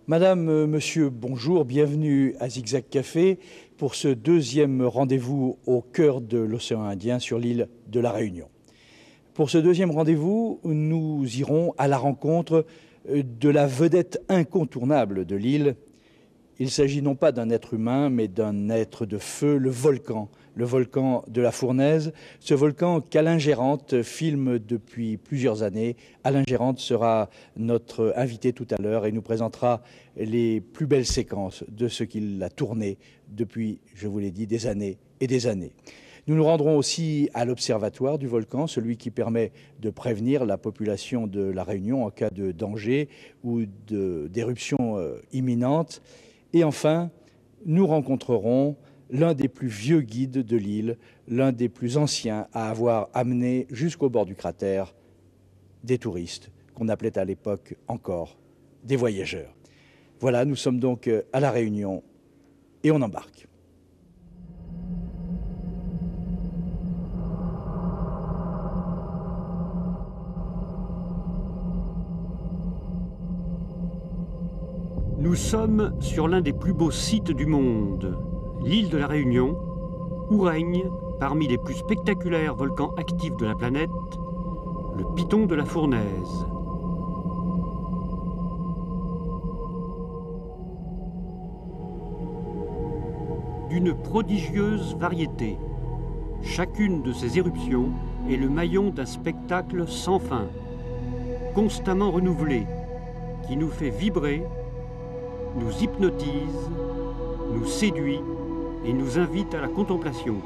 Madame, monsieur, bonjour, bienvenue à Zigzag Café pour ce deuxième rendez-vous au cœur de l'océan Indien sur l'île de la Réunion. Pour ce deuxième rendez-vous, nous irons à la rencontre de la vedette incontournable de l'île. Il s'agit non pas d'un être humain, mais d'un être de feu, le volcan de la Fournaise. Ce volcan qu'Alain Gérante filme depuis plusieurs années. Alain Gérante sera notre invité tout à l'heure et nous présentera les plus belles séquences de ce qu'il a tourné depuis, je vous l'ai dit, des années et des années. Nous nous rendrons aussi à l'observatoire du volcan, celui qui permet de prévenir la population de la Réunion en cas de danger ou d'éruption imminente. Et enfin, nous rencontrerons l'un des plus vieux guides de l'île, l'un des plus anciens à avoir amené jusqu'au bord du cratère des touristes, qu'on appelait à l'époque encore des voyageurs. Voilà, nous sommes donc à La Réunion et on embarque. Nous sommes sur l'un des plus beaux sites du monde, l'île de la Réunion, où règne, parmi les plus spectaculaires volcans actifs de la planète, le Piton de la Fournaise. D'une prodigieuse variété, chacune de ces éruptions est le maillon d'un spectacle sans fin, constamment renouvelé, qui nous fait vibrer, nous hypnotise, nous séduit et nous invite à la contemplation.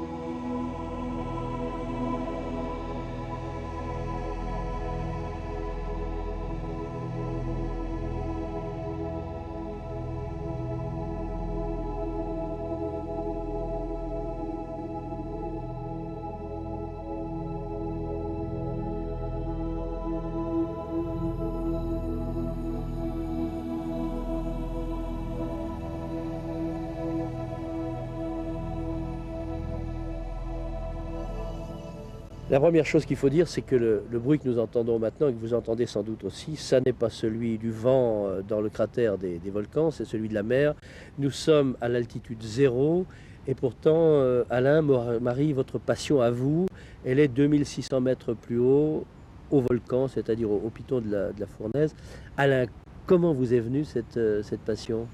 La première chose qu'il faut dire, c'est que le bruit que nous entendons maintenant, et que vous entendez sans doute aussi, ça n'est pas celui du vent dans le cratère des volcans, c'est celui de la mer. Nous sommes à l'altitude zéro, et pourtant, Alain, Marie, votre passion à vous, elle est 2600 mètres plus haut, au volcan, c'est-à-dire au piton de la Fournaise. Alain, comment vous est venue cette passion?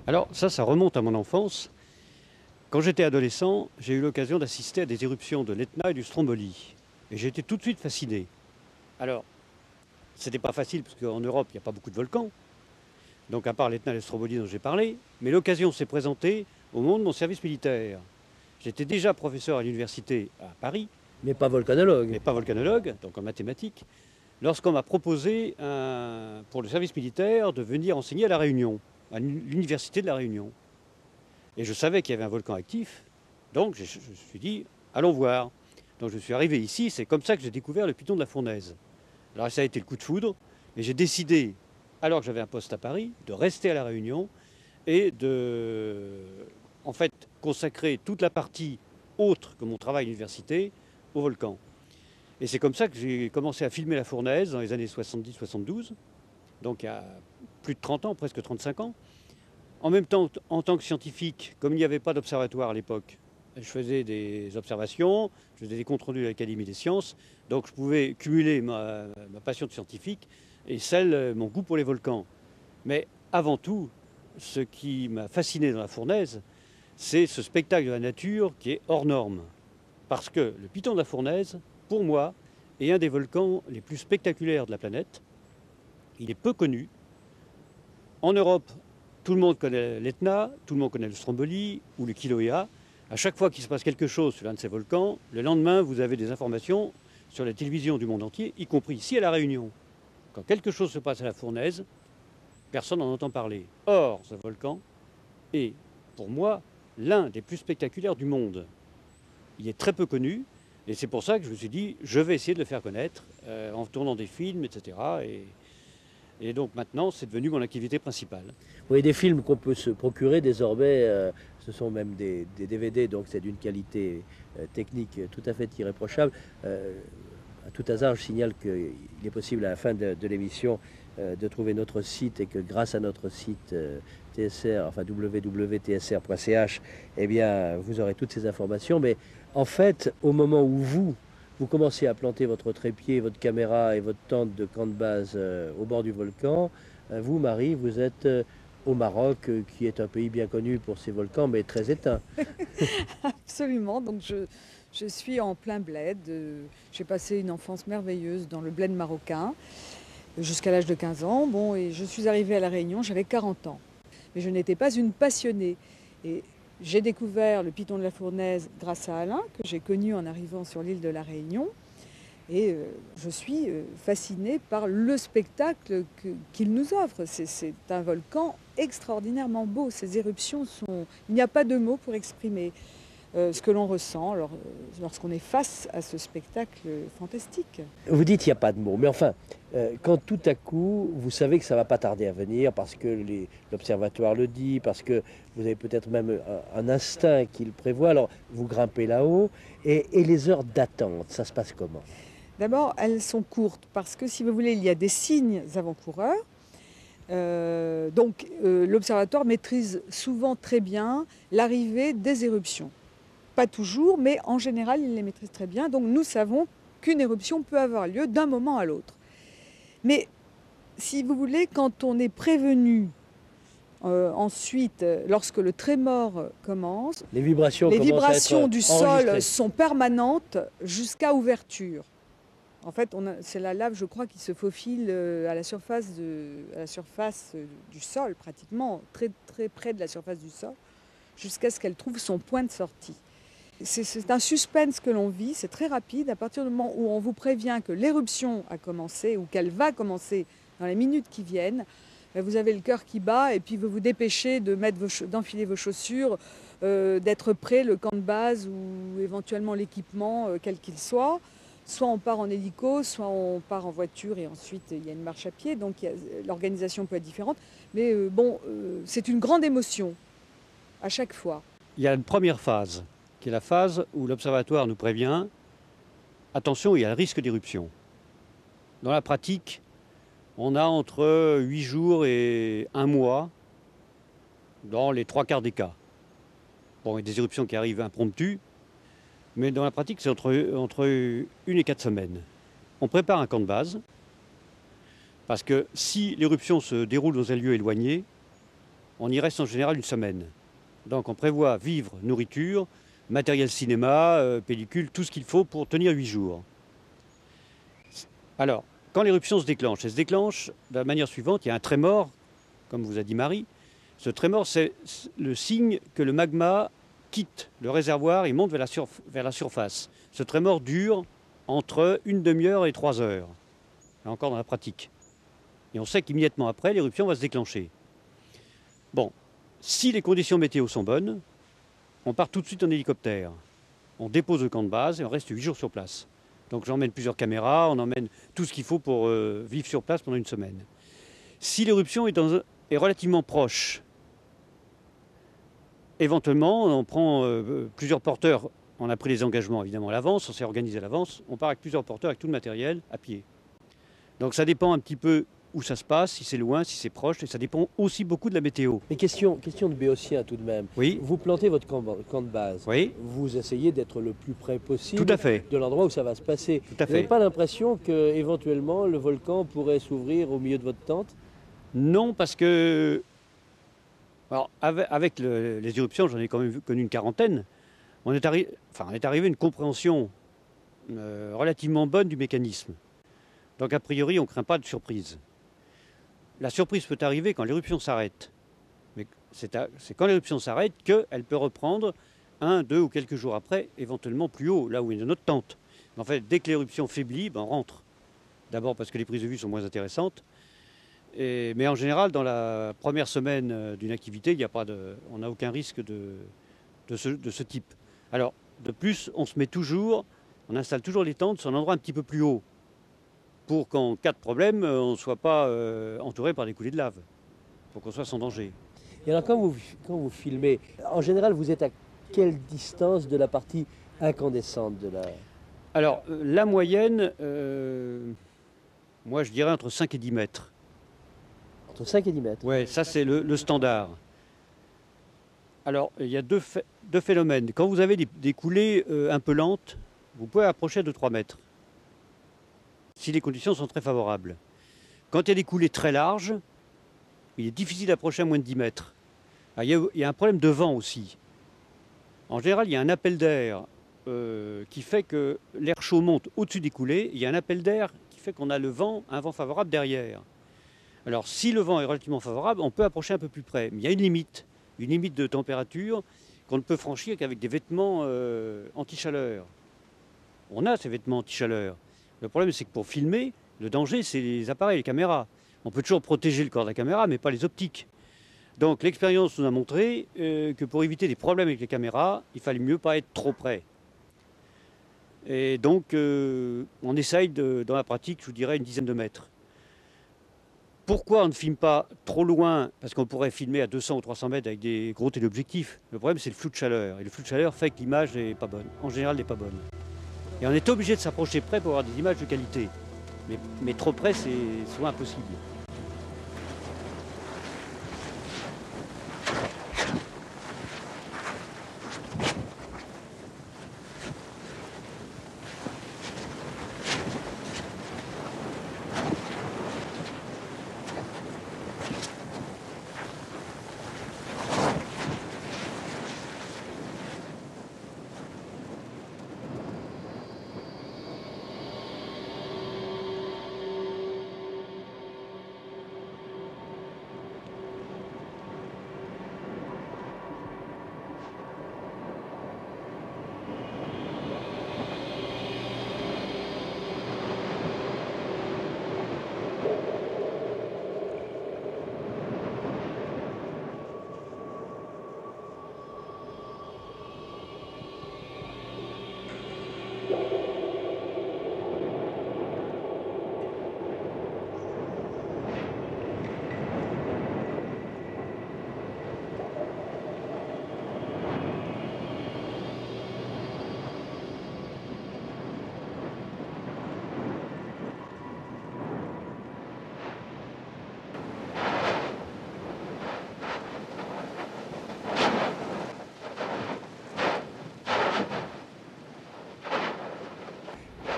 Alors ça remonte à mon enfance. Quand j'étais adolescent, j'ai eu l'occasion d'assister à des éruptions de l'Etna et du Stromboli. Et j'ai été tout de suite fasciné. Alors, c'était pas facile parce qu'en Europe, il n'y a pas beaucoup de volcans. Donc à part l'Etna et le Stromboli dont j'ai parlé, mais l'occasion s'est présentée au moment de mon service militaire. J'étais déjà professeur à l'université à Paris. Mais pas volcanologue. Mais pas volcanologue, donc en mathématiques. Lorsqu'on m'a proposé, pour le service militaire, de venir enseigner à La Réunion, à l'université de La Réunion. Et je savais qu'il y avait un volcan actif, donc je me suis dit, allons voir. Donc je suis arrivé ici, c'est comme ça que j'ai découvert le Piton de la Fournaise. Alors ça a été le coup de foudre, et j'ai décidé, alors que j'avais un poste à Paris, de rester à La Réunion et de, en fait, consacrer toute la partie autre que mon travail à l'université au volcan. Et c'est comme ça que j'ai commencé à filmer la Fournaise dans les années 70-72, donc il y a plus de 30 ans, presque 35 ans. En même temps, en tant que scientifique, comme il n'y avait pas d'observatoire à l'époque, je faisais des observations, je faisais des comptes rendus à l'Académie des sciences, donc je pouvais cumuler ma passion de scientifique et mon goût pour les volcans. Mais avant tout, ce qui m'a fasciné dans la Fournaise, c'est ce spectacle de la nature qui est hors norme. Parce que le Piton de la Fournaise, pour moi, est un des volcans les plus spectaculaires de la planète. Il est peu connu. En Europe, tout le monde connaît l'Etna, tout le monde connaît le Stromboli ou le Kilauea. À chaque fois qu'il se passe quelque chose sur l'un de ces volcans, le lendemain, vous avez des informations sur la télévision du monde entier, y compris ici à La Réunion. Quand quelque chose se passe à la Fournaise, personne n'en entend parler. Or, ce volcan est, pour moi, l'un des plus spectaculaires du monde. Il est très peu connu, Et c'est pour ça que je me suis dit, je vais essayer de le faire connaître en tournant des films, etc. Et donc maintenant, c'est devenu mon activité principale. Oui, des films qu'on peut se procurer désormais, ce sont même des DVD, donc c'est d'une qualité technique tout à fait irréprochable. À tout hasard, je signale qu'il est possible à la fin de l'émission de trouver notre site et que grâce à notre site TSR, enfin www.tsr.ch, eh bien, vous aurez toutes ces informations. Mais en fait, au moment où vous commencez à planter votre trépied, votre caméra et votre tente de camp de base au bord du volcan, vous, Marie, vous êtes au Maroc, qui est un pays bien connu pour ses volcans, mais très éteint. Absolument. Donc je suis en plein bled. J'ai passé une enfance merveilleuse dans le bled marocain jusqu'à l'âge de 15 ans. Bon, et je suis arrivée à La Réunion, j'avais 40 ans. Mais je n'étais pas une passionnée. Et j'ai découvert le Piton de la Fournaise grâce à Alain, que j'ai connu en arrivant sur l'île de La Réunion. Et je suis fascinée par le spectacle qu'il nous offre. C'est un volcan extraordinairement beau. Ces éruptions sont... Il n'y a pas de mots pour exprimer ce que l'on ressent lorsqu'on est face à ce spectacle fantastique. Vous dites qu'il n'y a pas de mots, mais enfin, quand tout à coup, vous savez que ça ne va pas tarder à venir, parce que l'observatoire le dit, parce que vous avez peut-être même un instinct qui le prévoit, alors vous grimpez là-haut, et les heures d'attente, ça se passe comment? D'abord, elles sont courtes, parce que si vous voulez, il y a des signes avant-coureurs. L'observatoire maîtrise souvent très bien l'arrivée des éruptions. Pas toujours, mais en général, il les maîtrise très bien. Donc nous savons qu'une éruption peut avoir lieu d'un moment à l'autre. Mais si vous voulez, quand on est prévenu ensuite, lorsque le trémor commence, les vibrations du sol sont permanentes jusqu'à ouverture. En fait, c'est la lave, je crois, qui se faufile à la surface du sol, pratiquement, très, très près de la surface du sol, jusqu'à ce qu'elle trouve son point de sortie. C'est un suspense que l'on vit, c'est très rapide. À partir du moment où on vous prévient que l'éruption a commencé ou qu'elle va commencer dans les minutes qui viennent, vous avez le cœur qui bat et puis vous vous dépêchez d'enfiler vos chaussures, d'être prêt, le camp de base ou éventuellement l'équipement, quel qu'il soit. Soit on part en hélico, soit on part en voiture et ensuite il y a une marche à pied. Donc l'organisation peut être différente. Mais c'est une grande émotion à chaque fois. Il y a une première phase, qui est la phase où l'observatoire nous prévient « Attention, il y a le risque d'éruption ». Dans la pratique, on a entre 8 jours et 1 mois dans les 3/4 des cas. Bon, il y a des éruptions qui arrivent impromptues, mais dans la pratique, c'est entre 1 et 4 semaines. On prépare un camp de base, parce que si l'éruption se déroule dans un lieu éloigné, on y reste en général 1 semaine. Donc on prévoit vivre, nourriture, matériel cinéma, pellicule, tout ce qu'il faut pour tenir 8 jours. Alors, quand l'éruption se déclenche, elle se déclenche de la manière suivante, il y a un trémor, comme vous a dit Marie. Ce trémor, c'est le signe que le magma quitte le réservoir et monte vers la surface. Ce trémor dure entre 1 demi-heure et 3 heures, là encore dans la pratique. Et on sait qu'immédiatement après, l'éruption va se déclencher. Bon, si les conditions météo sont bonnes, on part tout de suite en hélicoptère. On dépose le camp de base et on reste 8 jours sur place. Donc j'emmène plusieurs caméras, on emmène tout ce qu'il faut pour vivre sur place pendant 1 semaine. Si l'éruption est relativement proche, éventuellement on prend plusieurs porteurs, on a pris les engagements évidemment à l'avance, on s'est organisé à l'avance, on part avec plusieurs porteurs, avec tout le matériel, à pied. Donc ça dépend un petit peu où ça se passe, si c'est loin, si c'est proche, et ça dépend aussi beaucoup de la météo. Mais question de béotien tout de même. Oui. Vous plantez votre camp de base. Oui. Vous essayez d'être le plus près possible Tout à fait. de l'endroit où ça va se passer. Tout à fait. Vous n'avez pas l'impression qu'éventuellement le volcan pourrait s'ouvrir au milieu de votre tente? Non, parce que alors, avec les éruptions, j'en ai quand même connu une quarantaine, on est arrivé à une compréhension relativement bonne du mécanisme. Donc a priori, on ne craint pas de surprise. La surprise peut arriver quand l'éruption s'arrête. Mais c'est quand l'éruption s'arrête qu'elle peut reprendre 1, 2 ou quelques jours après, éventuellement plus haut, là où il y a notre tente. Mais en fait, dès que l'éruption faiblit, on rentre. D'abord parce que les prises de vue sont moins intéressantes. Mais en général, dans la première semaine d'une activité, on n'a aucun risque de ce type. Alors, de plus, on se met toujours on installe toujours les tentes sur un endroit un petit peu plus haut, pour qu'en cas de problème, on ne soit pas entouré par des coulées de lave, pour qu'on soit sans danger. Et alors quand vous filmez, en général vous êtes à quelle distance de la partie incandescente de la... Alors la moyenne, moi je dirais entre 5 et 10 mètres. Entre 5 et 10 mètres. Oui, ça c'est le standard. Alors il y a deux phénomènes. Quand vous avez des coulées un peu lentes, vous pouvez approcher de 3 mètres, si les conditions sont très favorables. Quand il y a des coulées très larges, il est difficile d'approcher à moins de 10 mètres. Alors, il y a un problème de vent aussi. En général, il y a un appel d'air qui fait que l'air chaud monte au-dessus des coulées. Il y a un appel d'air qui fait qu'on a un vent favorable derrière. Alors, si le vent est relativement favorable, on peut approcher un peu plus près. Mais il y a une limite de température qu'on ne peut franchir qu'avec des vêtements anti-chaleur. On a ces vêtements anti-chaleur. Le problème, c'est que pour filmer, le danger, c'est les appareils, les caméras. On peut toujours protéger le corps de la caméra, mais pas les optiques. Donc l'expérience nous a montré que pour éviter des problèmes avec les caméras, il fallait mieux pas être trop près. Et donc on essaye dans la pratique, je vous dirais, une dizaine de mètres. Pourquoi on ne filme pas trop loin? Parce qu'on pourrait filmer à 200 ou 300 mètres avec des gros téléobjectifs. Le problème, c'est le flou de chaleur. Et le flou de chaleur fait que l'image n'est pas bonne. En général, n'est pas bonne. Et on est obligé de s'approcher près pour avoir des images de qualité. Mais trop près, c'est souvent impossible.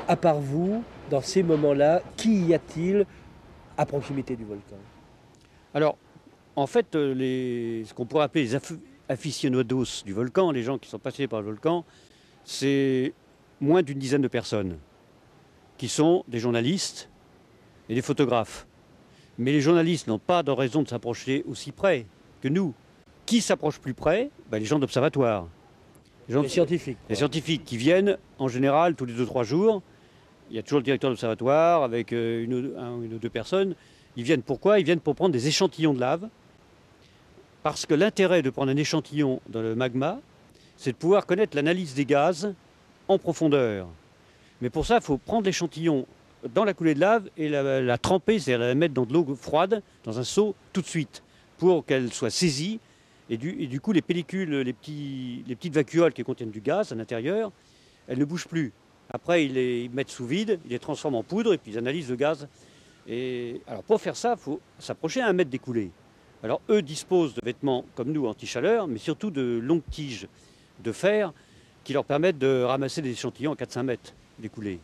À part vous, dans ces moments-là, qui y a-t-il à proximité du volcan? Alors, en fait, ce qu'on pourrait appeler les aficionados du volcan, les gens qui sont passionnés par le volcan, c'est moins d'une dizaine de personnes, qui sont des journalistes et des photographes. Mais les journalistes n'ont pas de raison de s'approcher aussi près que nous. Qui s'approche plus près? Les gens d'observatoire. Les scientifiques. Les scientifiques qui viennent, en général, tous les 2-3 jours. Il y a toujours le directeur d'observatoire avec une ou deux personnes. Ils viennent pourquoi? Ils viennent pour prendre des échantillons de lave. Parce que l'intérêt de prendre un échantillon dans le magma, c'est de pouvoir connaître l'analyse des gaz en profondeur. Mais pour ça, il faut prendre l'échantillon dans la coulée de lave et la tremper, c'est-à-dire la mettre dans de l'eau froide, dans un seau, tout de suite, pour qu'elle soit saisie. Et du coup, les pellicules, les petites vacuoles qui contiennent du gaz à l'intérieur, elles ne bougent plus. Après, ils les mettent sous vide, ils les transforment en poudre et puis ils analysent le gaz. Et alors pour faire ça, il faut s'approcher à 1 mètre des coulées. Alors eux disposent de vêtements comme nous anti-chaleur, mais surtout de longues tiges de fer qui leur permettent de ramasser des échantillons à 4-5 mètres des coulées.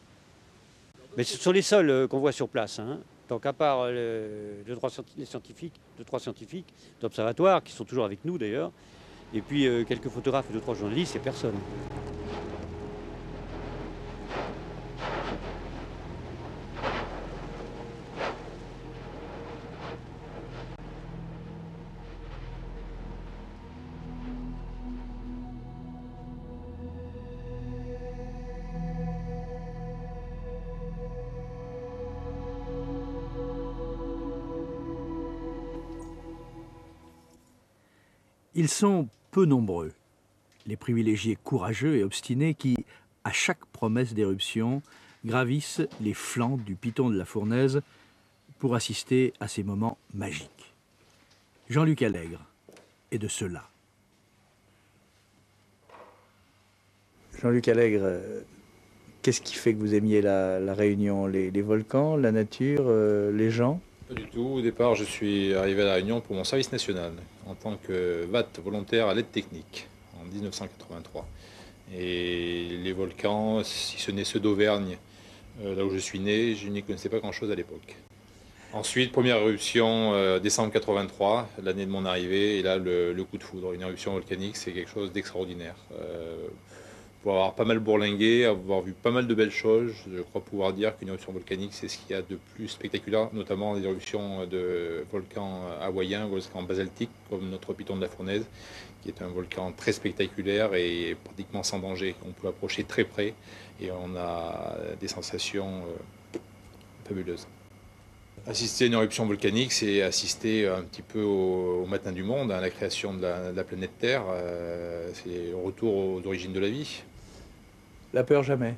Mais ce sont les seuls qu'on voit sur place. Donc à part les 3 scientifiques d'observatoire, qui sont toujours avec nous d'ailleurs, et puis quelques photographes et 2-3 journalistes, il n'y a personne. Ils sont peu nombreux, les privilégiés courageux et obstinés qui, à chaque promesse d'éruption, gravissent les flancs du piton de la Fournaise pour assister à ces moments magiques. Jean-Luc Allègre est de ceux-là. Jean-Luc Allègre, qu'est-ce qui fait que vous aimiez la Réunion? Les volcans, la nature, les gens? Pas du tout. Au départ, je suis arrivé à La Réunion pour mon service national, en tant que VAT volontaire à l'aide technique, en 1983. Et les volcans, si ce n'est ceux d'Auvergne, là où je suis né, je n'y connaissais pas grand-chose à l'époque. Ensuite, première éruption, décembre 83, l'année de mon arrivée, et là, le coup de foudre. Une éruption volcanique, c'est quelque chose d'extraordinaire. Pour avoir pas mal bourlingué, avoir vu pas mal de belles choses, je crois pouvoir dire qu'une éruption volcanique, c'est ce qu'il y a de plus spectaculaire, notamment les éruptions de volcans hawaïens, volcans basaltiques, comme notre piton de la Fournaise, qui est un volcan très spectaculaire et pratiquement sans danger. On peut approcher très près et on a des sensations fabuleuses. Assister à une éruption volcanique, c'est assister un petit peu au matin du monde, à la création de la planète Terre. C'est le retour aux origines de la vie. La peur, jamais?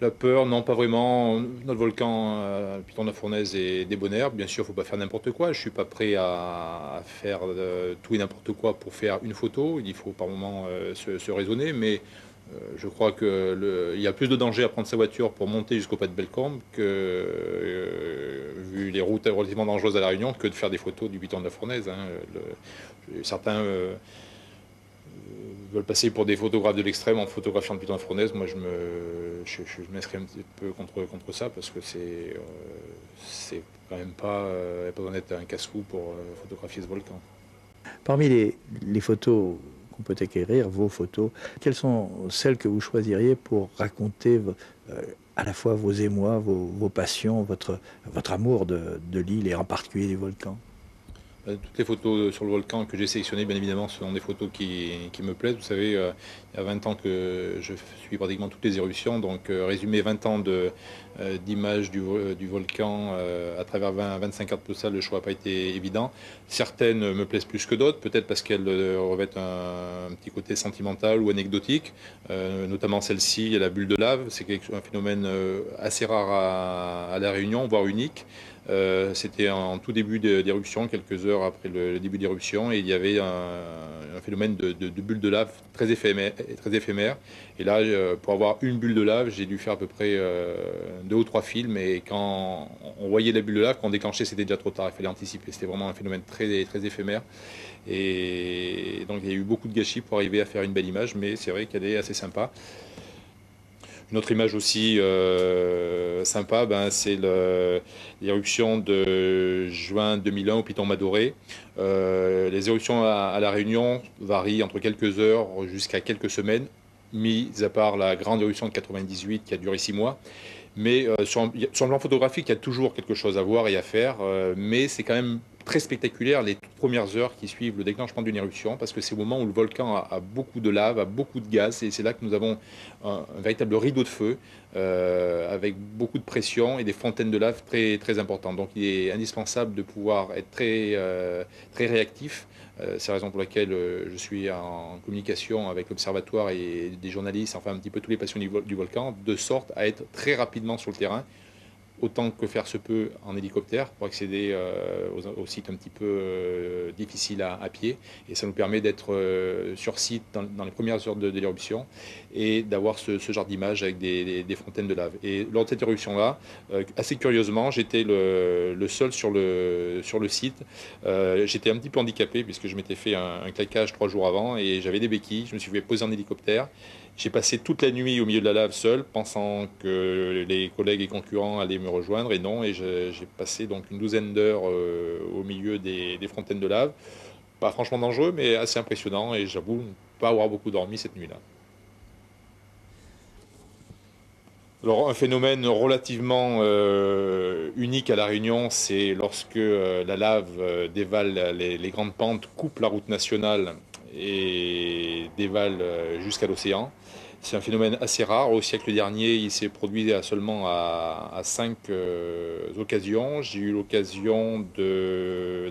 La peur, non, pas vraiment. Notre volcan, le piton de la Fournaise, est débonnaire. Bien sûr, il ne faut pas faire n'importe quoi. Je ne suis pas prêt à faire tout et n'importe quoi pour faire une photo. Il faut par moment se raisonner, mais je crois qu'il y a plus de danger à prendre sa voiture pour monter jusqu'au pas de Bellecombe que, vu les routes relativement dangereuses à La Réunion, que de faire des photos du piton de la Fournaise. Certains veulent passer pour des photographes de l'extrême en photographiant le piton de la Fournaise. Moi, je m'inscris un petit peu contre ça parce que c'est quand même pas besoin d'être un casse-cou pour photographier ce volcan. Parmi les photos qu'on peut acquérir, vos photos, quelles sont celles que vous choisiriez pour raconter à la fois vos émois, vos passions, votre amour de l'île et en particulier des volcans? Toutes les photos sur le volcan que j'ai sélectionnées, bien évidemment, sont des photos qui me plaisent. Vous savez, il y a 20 ans que je suis pratiquement toutes les éruptions, donc résumer 20 ans d'images du volcan à travers 25 cartes postales, le choix n'a pas été évident. Certaines me plaisent plus que d'autres, peut-être parce qu'elles revêtent un petit côté sentimental ou anecdotique, notamment celle-ci, il y a la bulle de lave, c'est un phénomène assez rare à La Réunion, voire unique. C'était en tout début d'éruption, quelques heures après le début d'éruption, et il y avait un phénomène de bulle de lave très éphémère. Et là, pour avoir une bulle de lave, j'ai dû faire à peu près 2 ou 3 films, et quand on voyait la bulle de lave, quand on déclenchait, c'était déjà trop tard, il fallait anticiper. C'était vraiment un phénomène très, très éphémère. Et donc il y a eu beaucoup de gâchis pour arriver à faire une belle image, mais c'est vrai qu'elle est assez sympa. Une autre image aussi sympa, c'est l'éruption de juin 2001 au piton Madoré. Les éruptions à La Réunion varient entre quelques heures jusqu'à quelques semaines, mis à part la grande éruption de 98 qui a duré 6 mois. Mais sur le plan photographique, il y a toujours quelque chose à voir et à faire, mais c'est quand même très spectaculaire les toutes premières heures qui suivent le déclenchement d'une éruption, parce que c'est au moment où le volcan a beaucoup de lave, a beaucoup de gaz, et c'est là que nous avons un véritable rideau de feu avec beaucoup de pression et des fontaines de lave très, très importantes. Donc il est indispensable de pouvoir être très, très réactif. C'est la raison pour laquelle je suis en communication avec l'Observatoire et des journalistes, enfin un petit peu tous les passionnés du volcan, de sorte à être très rapidement sur le terrain, autant que faire se peut en hélicoptère pour accéder aux sites un petit peu difficiles à pied. Et ça nous permet d'être sur site dans les premières heures de l'éruption et d'avoir ce genre d'image avec des fontaines de lave. Et lors de cette éruption-là, assez curieusement, j'étais le seul sur le site. J'étais un petit peu handicapé puisque je m'étais fait un claquage 3 jours avant et j'avais des béquilles. Je me suis fait poser en hélicoptère. J'ai passé toute la nuit au milieu de la lave seul, pensant que les collègues et concurrents allaient me rejoindre, et non, et j'ai passé donc une douzaine d'heures au milieu des fontaines de lave. Pas franchement dangereux, mais assez impressionnant, et j'avoue ne pas avoir beaucoup dormi cette nuit-là. Alors, un phénomène relativement unique à La Réunion, c'est lorsque la lave dévale les grandes pentes, coupe la route nationale et dévale jusqu'à l'océan. C'est un phénomène assez rare. Au siècle dernier, il s'est produit seulement à 5 occasions. J'ai eu l'occasion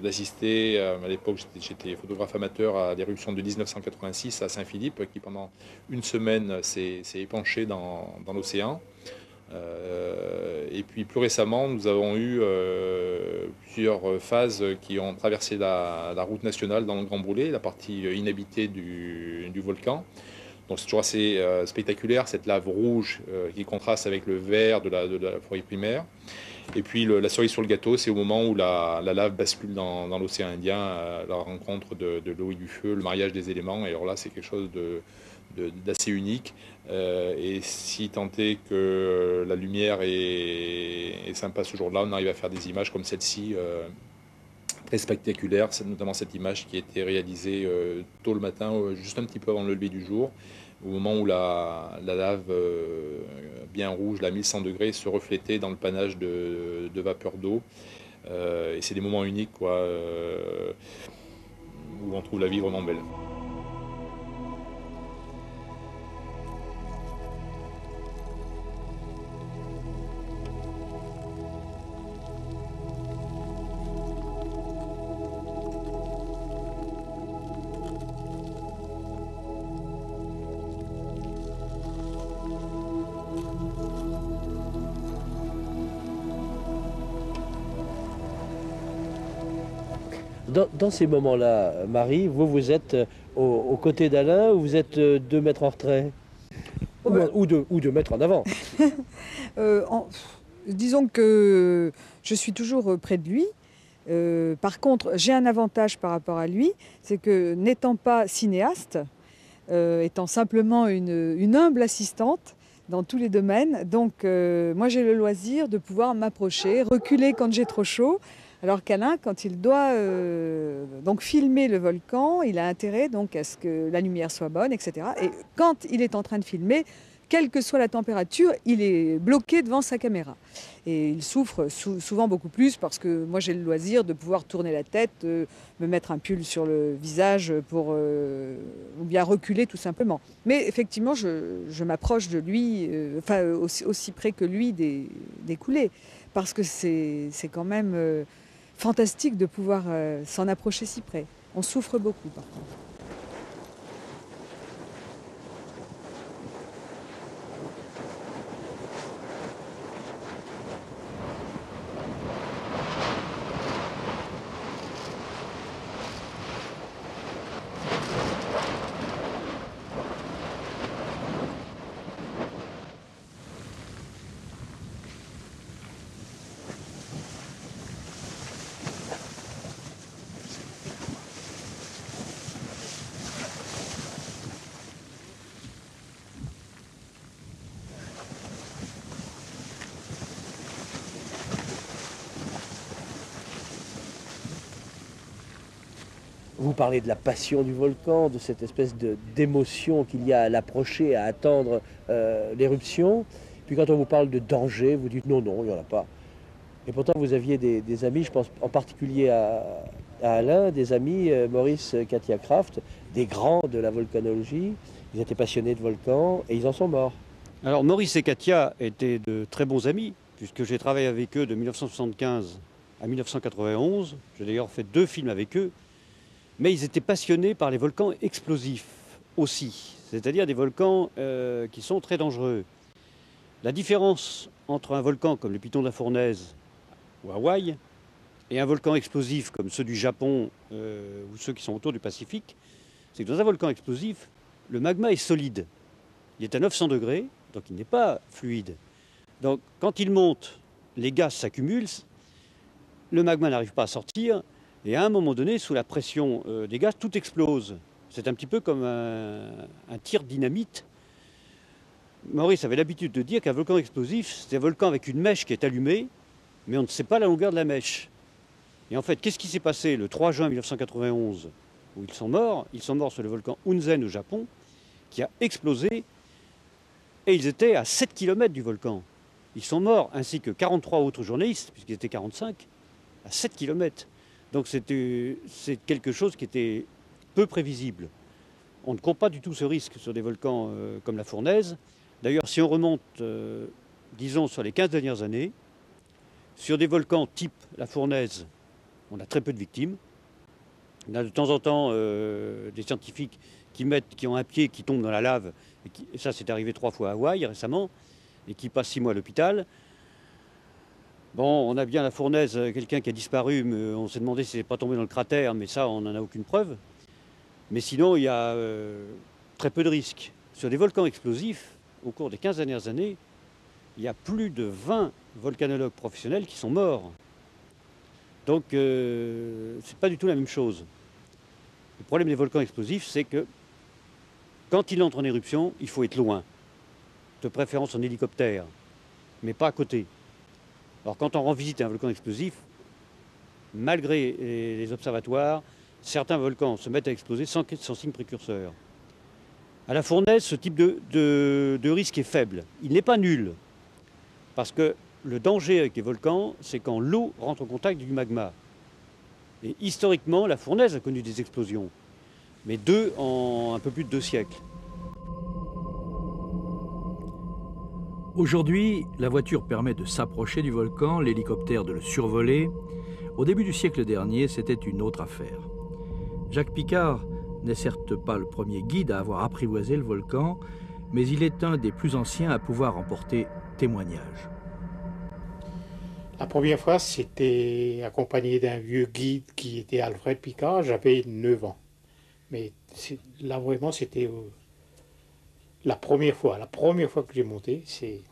d'assister, à l'époque j'étais photographe amateur, à l'éruption de 1986 à Saint-Philippe, qui pendant une semaine s'est épanché dans l'océan. Et puis plus récemment, nous avons eu plusieurs phases qui ont traversé la route nationale dans le Grand Brûlé, la partie inhabitée du volcan. Donc c'est toujours assez spectaculaire, cette lave rouge qui contraste avec le vert de la forêt primaire. Et puis la cerise sur le gâteau, c'est au moment où la lave bascule dans l'océan Indien, à la rencontre de l'eau et du feu, le mariage des éléments. Et alors là, c'est quelque chose d'assez unique. Et si tant est que la lumière est sympa ce jour-là, on arrive à faire des images comme celle-ci, très spectaculaire. C'est notamment cette image qui a été réalisée tôt le matin, juste un petit peu avant le lever du jour, au moment où la lave bien rouge, la 1100 degrés, se reflétait dans le panache de vapeur d'eau. Et c'est des moments uniques, quoi, où on trouve la vie vraiment belle. Dans ces moments-là, Marie, vous êtes aux côtés d'Alain ou vous êtes 2 mètres en retrait ou 2 mètres en avant? Disons que je suis toujours près de lui. Par contre, j'ai un avantage par rapport à lui, c'est que n'étant pas cinéaste, étant simplement une humble assistante dans tous les domaines, donc moi j'ai le loisir de pouvoir m'approcher, reculer quand j'ai trop chaud. Alors qu'Alain, quand il doit donc filmer le volcan, il a intérêt donc à ce que la lumière soit bonne, etc. Et quand il est en train de filmer, quelle que soit la température, il est bloqué devant sa caméra. Et il souffre souvent beaucoup plus parce que moi j'ai le loisir de pouvoir tourner la tête, me mettre un pull sur le visage ou bien reculer tout simplement. Mais effectivement, je m'approche de lui, aussi près que lui des coulées, parce que c'est quand même fantastique de pouvoir s'en approcher si près. On souffre beaucoup par contre. Vous parlez de la passion du volcan, de cette espèce d'émotion qu'il y a à l'approcher, à attendre l'éruption. Puis quand on vous parle de danger, vous dites non, il n'y en a pas. Et pourtant, vous aviez des amis, je pense en particulier à Alain, des amis, Maurice, Katia Kraft, des grands de la volcanologie. Ils étaient passionnés de volcans et ils en sont morts. Alors Maurice et Katia étaient de très bons amis, puisque j'ai travaillé avec eux de 1975 à 1991. J'ai d'ailleurs fait 2 films avec eux. Mais ils étaient passionnés par les volcans explosifs aussi, c'est-à-dire des volcans qui sont très dangereux. La différence entre un volcan comme le Piton de la Fournaise ou Hawaï et un volcan explosif comme ceux du Japon ou ceux qui sont autour du Pacifique, c'est que dans un volcan explosif, le magma est solide. Il est à 900 degrés, donc il n'est pas fluide. Donc quand il monte, les gaz s'accumulent, le magma n'arrive pas à sortir. Et à un moment donné, sous la pression des gaz, tout explose. C'est un petit peu comme un tir de dynamite. Maurice avait l'habitude de dire qu'un volcan explosif, c'est un volcan avec une mèche qui est allumée, mais on ne sait pas la longueur de la mèche. Et en fait, qu'est-ce qui s'est passé le 3 juin 1991, où ils sont morts? Ils sont morts sur le volcan Hunzen au Japon, qui a explosé, et ils étaient à 7 km du volcan. Ils sont morts, ainsi que 43 autres journalistes, puisqu'ils étaient 45, à 7 km. Donc c'est quelque chose qui était peu prévisible. On ne court pas du tout ce risque sur des volcans comme la Fournaise. D'ailleurs, si on remonte, disons, sur les 15 dernières années, sur des volcans type la Fournaise, on a très peu de victimes. On a de temps en temps des scientifiques qui ont un pied qui tombe dans la lave, et ça c'est arrivé 3 fois à Hawaï récemment, et qui passent 6 mois à l'hôpital. Bon, on a bien la Fournaise, quelqu'un qui a disparu, mais on s'est demandé si c'est pas tombé dans le cratère, mais ça on n'en a aucune preuve. Mais sinon, il y a très peu de risques. Sur des volcans explosifs, au cours des 15 dernières années, il y a plus de 20 volcanologues professionnels qui sont morts. Donc, c'est pas du tout la même chose. Le problème des volcans explosifs, c'est que quand il entre en éruption, il faut être loin, de préférence en hélicoptère, mais pas à côté. Alors, quand on rend visite à un volcan explosif, malgré les observatoires, certains volcans se mettent à exploser sans signe précurseur. À la Fournaise, ce type de risque est faible. Il n'est pas nul, parce que le danger avec les volcans, c'est quand l'eau rentre en contact du magma. Et historiquement, la Fournaise a connu des explosions, mais 2 en un peu plus de 2 siècles. Aujourd'hui, la voiture permet de s'approcher du volcan, l'hélicoptère de le survoler. Au début du siècle dernier, c'était une autre affaire. Jacques Picard n'est certes pas le premier guide à avoir apprivoisé le volcan, mais il est un des plus anciens à pouvoir en porter témoignage. La première fois, c'était accompagné d'un vieux guide qui était Alfred Picard, j'avais 9 ans. Mais là, vraiment, c'était la première fois que j'ai monté, c'est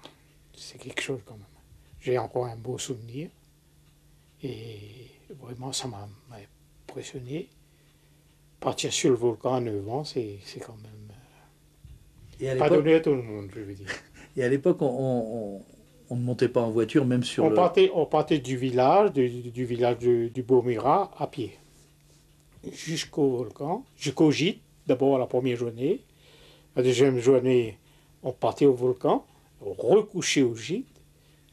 quelque chose quand même. J'ai encore un beau souvenir et vraiment, ça m'a impressionné. Partir sur le volcan à 9 ans, c'est quand même pas donné à tout le monde, je veux dire. Et à l'époque, on ne montait pas en voiture, même sur on partait du village, du Beau-Mirat, à pied, jusqu'au volcan, jusqu'au gîte, d'abord la première journée. La deuxième journée, on partait au volcan, on recouchait au gîte,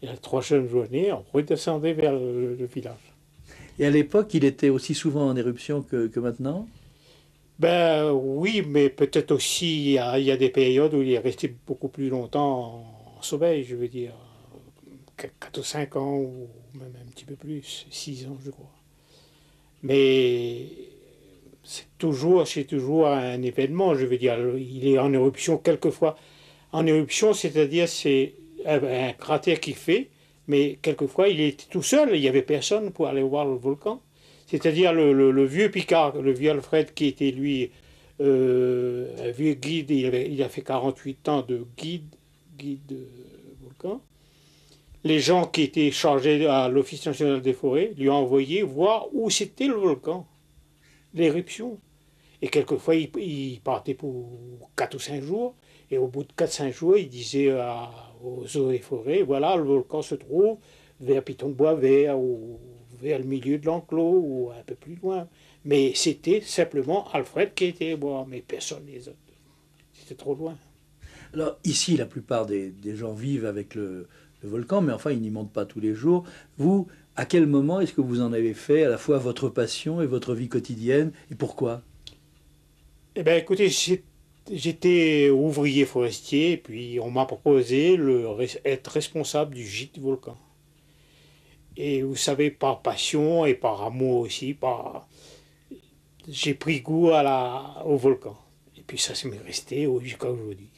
et la troisième journée, on redescendait vers le village. Et à l'époque, il était aussi souvent en éruption que maintenant ? Ben oui, mais peut-être aussi il y a des périodes où il est resté beaucoup plus longtemps en sommeil, je veux dire 4 ou 5 ans ou même un petit peu plus, 6 ans je crois. Mais c'est toujours un événement, je veux dire, il est en éruption quelquefois. En éruption, c'est-à-dire c'est un cratère qui fait, mais quelquefois il était tout seul, il n'y avait personne pour aller voir le volcan. C'est-à-dire le vieux Picard, le vieux Alfred qui était lui un vieux guide, il a fait 48 ans de guide volcan. Les gens qui étaient chargés à l'Office national des forêts lui ont envoyé voir où c'était le volcan, l'éruption. Et quelquefois, il partait pour 4 ou 5 jours, et au bout de 4-5 jours, il disait aux eaux et forêts, voilà, le volcan se trouve vers Piton-de-Bois-Vert, ou vers le milieu de l'enclos, ou un peu plus loin. Mais c'était simplement Alfred qui était voir, mais personne les autres. C'était trop loin. Alors ici, la plupart des gens vivent avec le volcan, mais enfin, ils n'y montent pas tous les jours. Vous, à quel moment est-ce que vous en avez fait à la fois votre passion et votre vie quotidienne, et pourquoi ? Eh bien, écoutez, j'étais ouvrier forestier, et puis on m'a proposé être responsable du gîte du volcan. Et vous savez, par passion et par amour aussi, j'ai pris goût au volcan. Et puis ça m'est resté jusqu'à aujourd'hui.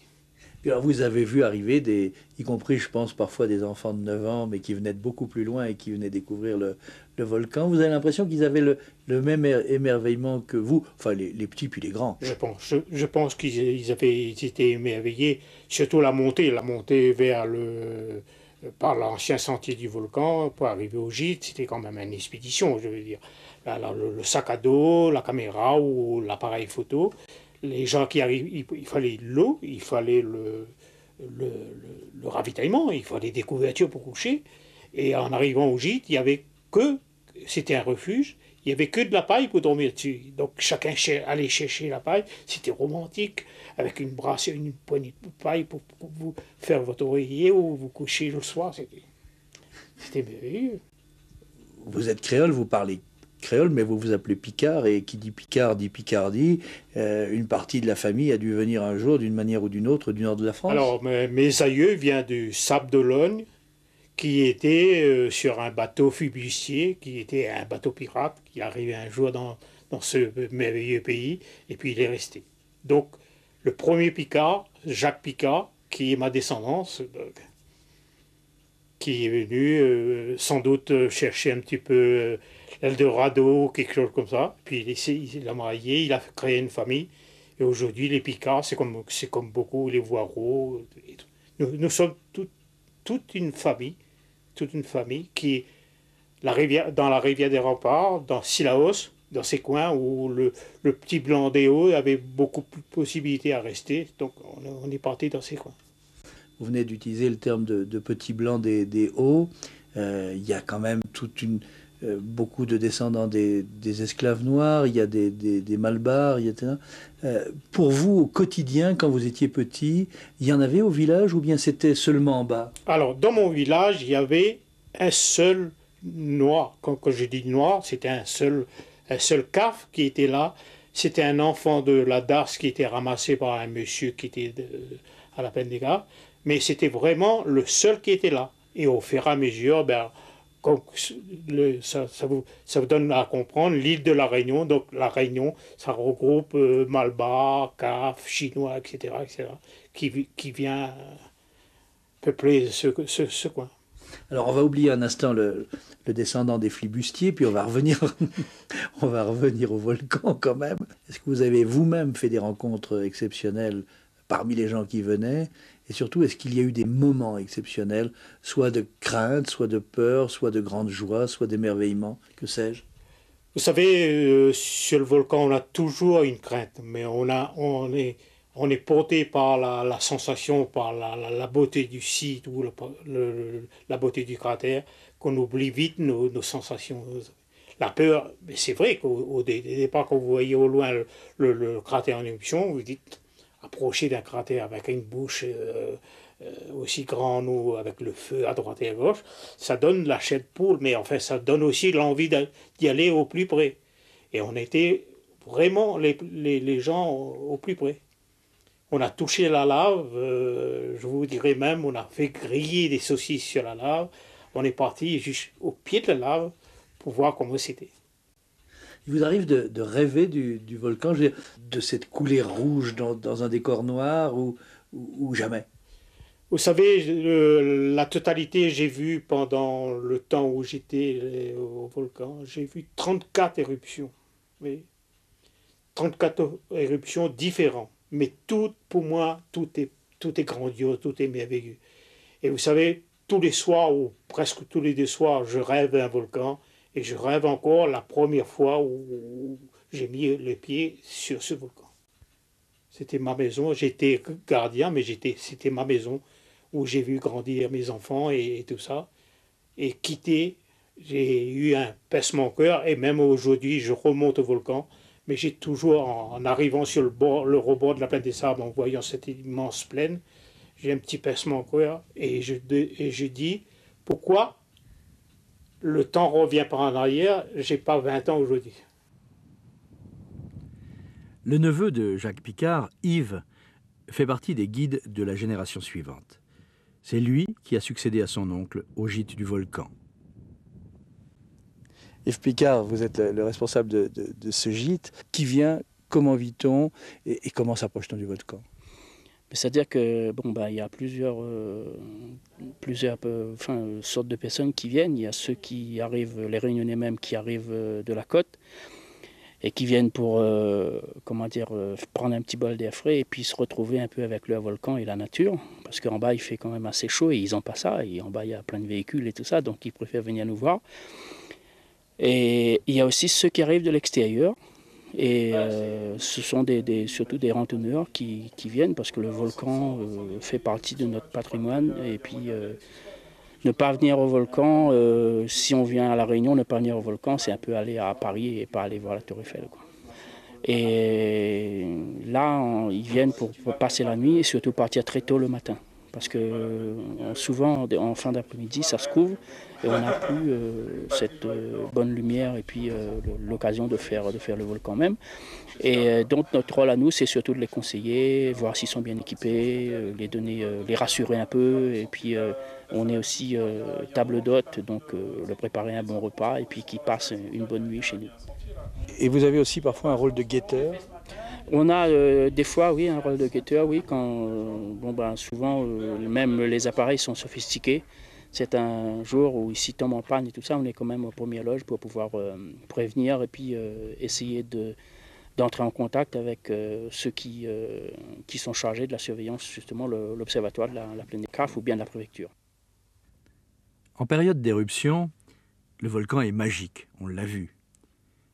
Puis alors vous avez vu arriver, y compris je pense parfois des enfants de 9 ans, mais qui venaient de beaucoup plus loin et qui venaient découvrir le volcan. Vous avez l'impression qu'ils avaient le même émerveillement que vous, enfin les petits puis les grands. Je pense qu'ils étaient émerveillés, surtout la montée par l'ancien sentier du volcan pour arriver au gîte, c'était quand même une expédition, je veux dire. Alors, le sac à dos, la caméra ou l'appareil photo, les gens qui arrivent, il fallait l'eau, il fallait le ravitaillement, il fallait des couvertures pour coucher. Et en arrivant au gîte, c'était un refuge, il n'y avait que de la paille pour dormir dessus. Donc chacun allait chercher la paille, c'était romantique, avec une brasse et une poignée de paille pour vous faire votre oreiller ou vous coucher le soir. C'était merveilleux. Vous êtes créole, vous parlez créole, mais vous vous appelez Picard, et qui dit Picard dit Picardie. Une partie de la famille a dû venir un jour, d'une manière ou d'une autre, du nord de la France. Alors, mes aïeux viennent du Sable d'Olonne, qui était sur un bateau flibustier, qui était un bateau pirate, qui arrivait un jour dans ce merveilleux pays, et puis il est resté. Donc, le premier Picard, Jacques Picard, qui est ma descendance, qui est venu sans doute chercher un petit peu l'Eldorado, quelque chose comme ça. Puis il a marié, il a créé une famille. Et aujourd'hui, les Picards, c'est comme beaucoup les Voireaux. Nous sommes toute une famille qui, dans la rivière des Remparts, dans Sillaos, dans ces coins où le petit blanc des Hauts avait beaucoup plus de possibilités à rester. Donc on est parti dans ces coins. Vous venez d'utiliser le terme de petit blanc des Hauts. Il y a quand même beaucoup de descendants des esclaves noirs, il y a des Malbars, etc. Pour vous, au quotidien, quand vous étiez petit, il y en avait au village ou bien c'était seulement en bas? Alors, dans mon village, il y avait un seul noir. Quand je dis noir, c'était un seul caf qui était là. C'était un enfant de la DAS qui était ramassé par un monsieur qui était à la peine des gars. Mais c'était vraiment le seul qui était là. Et au fur et à mesure, ça vous donne à comprendre l'île de la Réunion. Donc la Réunion, ça regroupe Malbar, CAF, Chinois, etc., qui vient peupler ce coin. Alors on va oublier un instant le descendant des flibustiers, puis on va revenir au volcan quand même. Est-ce que vous avez vous-même fait des rencontres exceptionnelles parmi les gens qui venaient? Et surtout, est-ce qu'il y a eu des moments exceptionnels, soit de crainte, soit de peur, soit de grande joie, soit d'émerveillement, que sais-je? Vous savez, sur le volcan, on a toujours une crainte, mais on est porté par la sensation, par la beauté du site ou la beauté du cratère, qu'on oublie vite nos sensations. La peur, mais c'est vrai qu'au départ, quand vous voyez au loin le cratère en éruption, vous dites... approcher d'un cratère avec une bouche aussi grande ou avec le feu à droite et à gauche, ça donne la chair de poule, mais enfin ça donne aussi l'envie d'y aller au plus près. Et on était vraiment les gens au plus près. On a touché la lave, je vous dirais même, on a fait griller des saucisses sur la lave. On est parti jusqu'au pied de la lave pour voir comment c'était. Il vous arrive de rêver du volcan, je veux dire, de cette coulée rouge dans un décor noir ou jamais? Vous savez, la totalité, j'ai vu pendant le temps où j'étais au volcan, j'ai vu 34 éruptions. Oui. 34 éruptions différentes. Mais pour moi, tout est grandiose, tout est merveilleux. Et vous savez, tous les soirs, ou presque tous les deux soirs, je rêve d'un volcan. Et je rêve encore la première fois où j'ai mis le pied sur ce volcan. C'était ma maison, j'étais gardien, mais c'était ma maison où j'ai vu grandir mes enfants et tout ça. Et quitter, j'ai eu un pincement au cœur, et même aujourd'hui, je remonte au volcan, mais j'ai toujours, en arrivant sur le rebord de la plaine des Sables, en voyant cette immense plaine, j'ai un petit pincement au cœur, et je dis, pourquoi le temps revient par en arrière, j'ai pas 20 ans aujourd'hui. Le neveu de Jacques Picard, Yves, fait partie des guides de la génération suivante. C'est lui qui a succédé à son oncle au gîte du volcan. Yves Picard, vous êtes le responsable de ce gîte. Qui vient, comment vit-on et comment s'approche-t-on du volcan? C'est-à-dire que il y a plusieurs sortes de personnes qui viennent. Il y a ceux qui arrivent, les Réunionnais même, qui arrivent de la côte et qui viennent pour prendre un petit bol d'air frais et puis se retrouver un peu avec le volcan et la nature. Parce qu'en bas, il fait quand même assez chaud et ils n'ont pas ça. Et en bas, il y a plein de véhicules et tout ça, donc ils préfèrent venir nous voir. Et il y a aussi ceux qui arrivent de l'extérieur. Et ce sont surtout des randonneurs qui viennent parce que le volcan fait partie de notre patrimoine. Et puis ne pas venir au volcan, si on vient à La Réunion, ne pas venir au volcan, c'est un peu aller à Paris et pas aller voir la Tour Eiffel, quoi. Et là, ils viennent pour passer la nuit et surtout partir très tôt le matin. parce que souvent en fin d'après-midi ça se couvre et on n'a plus cette bonne lumière et puis l'occasion de faire le volcan même. Et donc notre rôle à nous, c'est surtout de les conseiller, voir s'ils sont bien équipés, les donner, les rassurer un peu, et puis on est aussi table d'hôte, donc leur préparer un bon repas et puis qu'ils passent une bonne nuit chez nous. Et vous avez aussi parfois un rôle de guetteur? On a des fois, oui, un rôle de guetteur, oui, quand souvent même les appareils sont sophistiqués. C'est un jour où ici tombe en panne et tout ça, on est quand même aux premières loges pour pouvoir prévenir et puis essayer d'entrer en contact avec ceux qui sont chargés de la surveillance, justement l'observatoire de la plaine des Cafres ou bien de la préfecture. En période d'éruption, le volcan est magique, on l'a vu.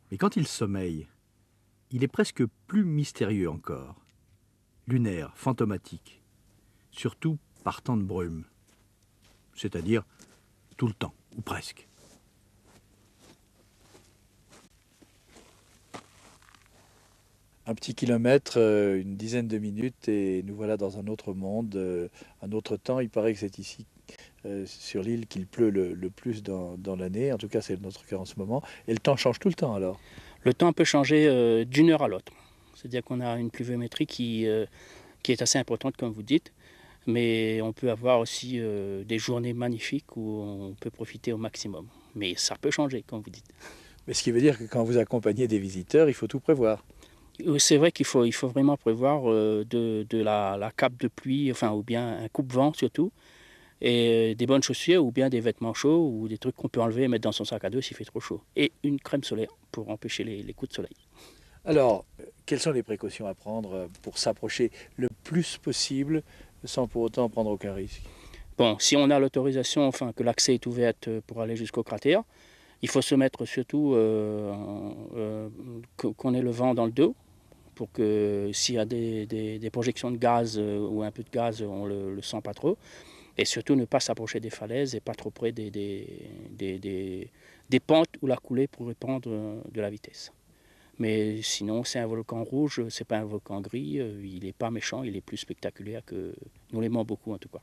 Mais quand il sommeille, il est presque plus mystérieux encore. Lunaire, fantomatique, surtout par temps de brume. C'est-à-dire tout le temps, ou presque. Un petit kilomètre, une dizaine de minutes, et nous voilà dans un autre monde, un autre temps. Il paraît que c'est ici, sur l'île, qu'il pleut le plus dans l'année. En tout cas, c'est notre cas en ce moment. Et le temps change tout le temps, alors? Le temps peut changer d'une heure à l'autre. C'est-à-dire qu'on a une pluviométrie qui est assez importante, comme vous dites. Mais on peut avoir aussi des journées magnifiques où on peut profiter au maximum. Mais ça peut changer, comme vous dites. Mais ce qui veut dire que quand vous accompagnez des visiteurs, il faut tout prévoir. C'est vrai qu'il faut vraiment prévoir de la cape de pluie, enfin, ou bien un coupe-vent surtout, et des bonnes chaussures, ou bien des vêtements chauds, ou des trucs qu'on peut enlever et mettre dans son sac à dos s'il fait trop chaud. Et une crème solaire pour empêcher les coups de soleil. Alors, quelles sont les précautions à prendre pour s'approcher le plus possible sans pour autant prendre aucun risque? Bon, si on a l'autorisation, enfin, que l'accès est ouvert pour aller jusqu'au cratère, il faut se mettre surtout qu'on ait le vent dans le dos, pour que s'il y a des projections de gaz ou un peu de gaz, on le sent pas trop. Et surtout ne pas s'approcher des falaises et pas trop près des pentes où la coulée pourrait prendre de la vitesse. Mais sinon, c'est un volcan rouge, c'est pas un volcan gris, il n'est pas méchant, il est plus spectaculaire que nous l'aimons beaucoup en tout cas.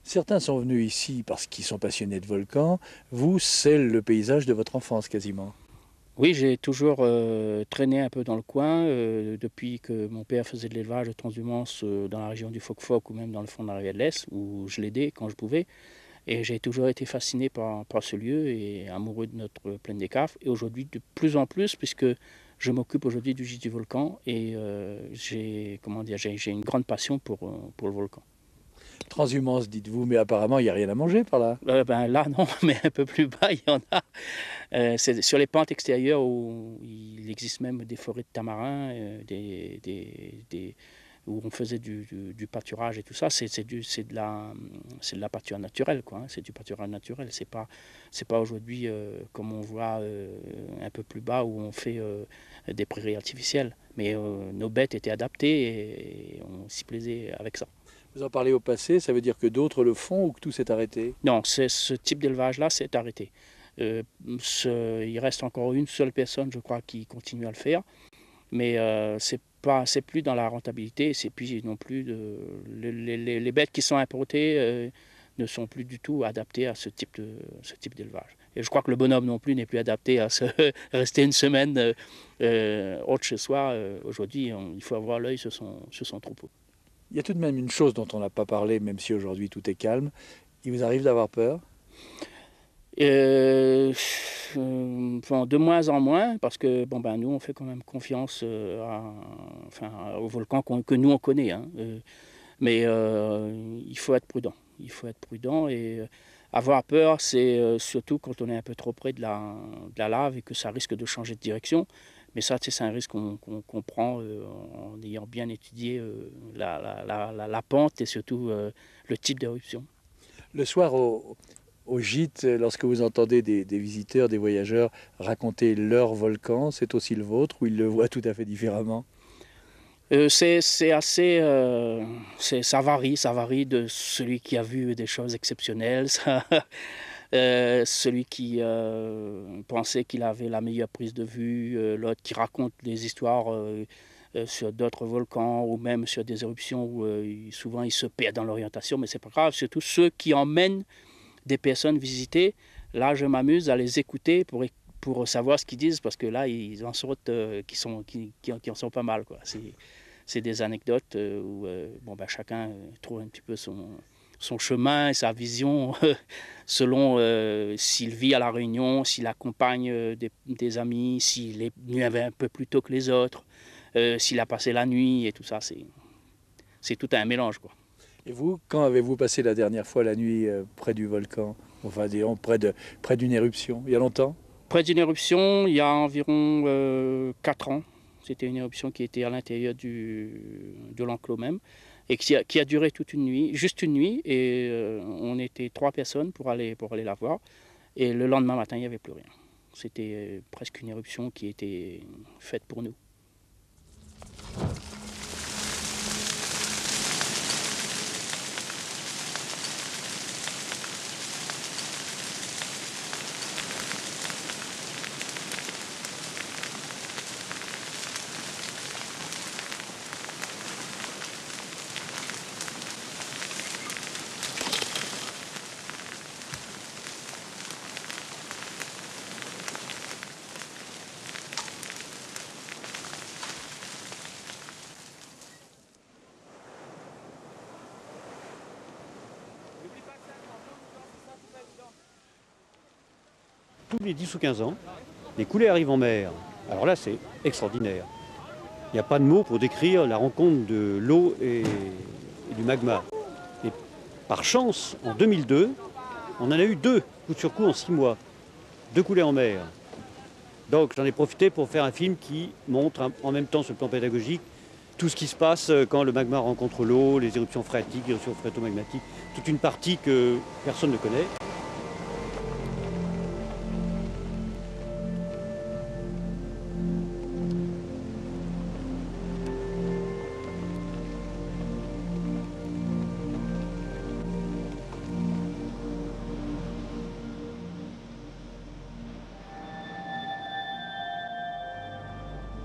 Certains sont venus ici parce qu'ils sont passionnés de volcans. Vous, c'est le paysage de votre enfance quasiment. Oui, j'ai toujours traîné un peu dans le coin depuis que mon père faisait de l'élevage de transhumance dans la région du Foc-Foc ou même dans le fond de la rivière de l'Est, où je l'aidais quand je pouvais. Et j'ai toujours été fasciné par ce lieu et amoureux de notre plaine des Cafres. Et aujourd'hui, de plus en plus, puisque je m'occupe aujourd'hui du gîte du volcan et j'ai une grande passion pour le volcan. Transhumance, dites-vous, mais apparemment, il n'y a rien à manger par là. Là, non, mais un peu plus bas, il y en a. C'est sur les pentes extérieures où il existe même des forêts de tamarins, où on faisait du pâturage et tout ça. C'est de la pâture naturelle, quoi. Hein. C'est du pâturage naturel. C'est pas aujourd'hui comme on voit un peu plus bas où on fait des prairies artificielles. Mais nos bêtes étaient adaptées et on s'y plaisait avec ça. Vous en parlez au passé, ça veut dire que d'autres le font ou que tout s'est arrêté? Non, ce type d'élevage-là s'est arrêté. Il reste encore une seule personne, je crois, qui continue à le faire. Mais c'est plus dans la rentabilité, c'est plus non plus les bêtes qui sont importées ne sont plus du tout adaptées à ce type d'élevage. Et je crois que le bonhomme non plus n'est plus adapté à rester une semaine haute chez soi. Aujourd'hui, il faut avoir l'œil sur son troupeau. Il y a tout de même une chose dont on n'a pas parlé, même si aujourd'hui tout est calme. Il vous arrive d'avoir peur? De moins en moins, parce que nous, on fait quand même confiance au volcan que nous, on connaît. Hein. Mais il faut être prudent. Il faut être prudent et avoir peur, c'est surtout quand on est un peu trop près de la lave et que ça risque de changer de direction. Mais ça, c'est un risque qu'on prend en ayant bien étudié la pente et surtout le type d'éruption. Le soir, au gîte, lorsque vous entendez des visiteurs, des voyageurs raconter leur volcan, c'est aussi le vôtre ou ils le voient tout à fait différemment? C'est assez... ça varie de celui qui a vu des choses exceptionnelles. Celui qui pensait qu'il avait la meilleure prise de vue, l'autre qui raconte des histoires sur d'autres volcans ou même sur des éruptions où souvent ils se perdent dans l'orientation, mais c'est pas grave, surtout ceux qui emmènent des personnes visiter. Là, je m'amuse à les écouter pour savoir ce qu'ils disent, parce que là, ils en sortent qui en sont pas mal, quoi. C'est des anecdotes où chacun trouve un petit peu son chemin et sa vision selon s'il vit à La Réunion, s'il accompagne des amis, s'il est venu un peu plus tôt que les autres, s'il a passé la nuit et tout ça. C'est tout un mélange, quoi. Et vous, quand avez-vous passé la dernière fois la nuit près du volcan? Enfin, disons, près d'une éruption, il y a longtemps? Près d'une éruption, il y a environ 4 ans. C'était une éruption qui était à l'intérieur de l'enclos même, et qui a duré toute une nuit, juste une nuit, et on était 3 personnes pour aller la voir. Et le lendemain matin, il n'y avait plus rien. C'était presque une éruption qui était faite pour nous. Tous les 10 ou 15 ans, les coulées arrivent en mer. Alors là, c'est extraordinaire. Il n'y a pas de mots pour décrire la rencontre de l'eau et du magma. Et par chance, en 2002, on en a eu 2 coup sur coup en 6 mois. 2 coulées en mer. Donc j'en ai profité pour faire un film qui montre en même temps sur le plan pédagogique tout ce qui se passe quand le magma rencontre l'eau, les éruptions phréatiques, les éruptions phréatomagmatiques, toute une partie que personne ne connaît.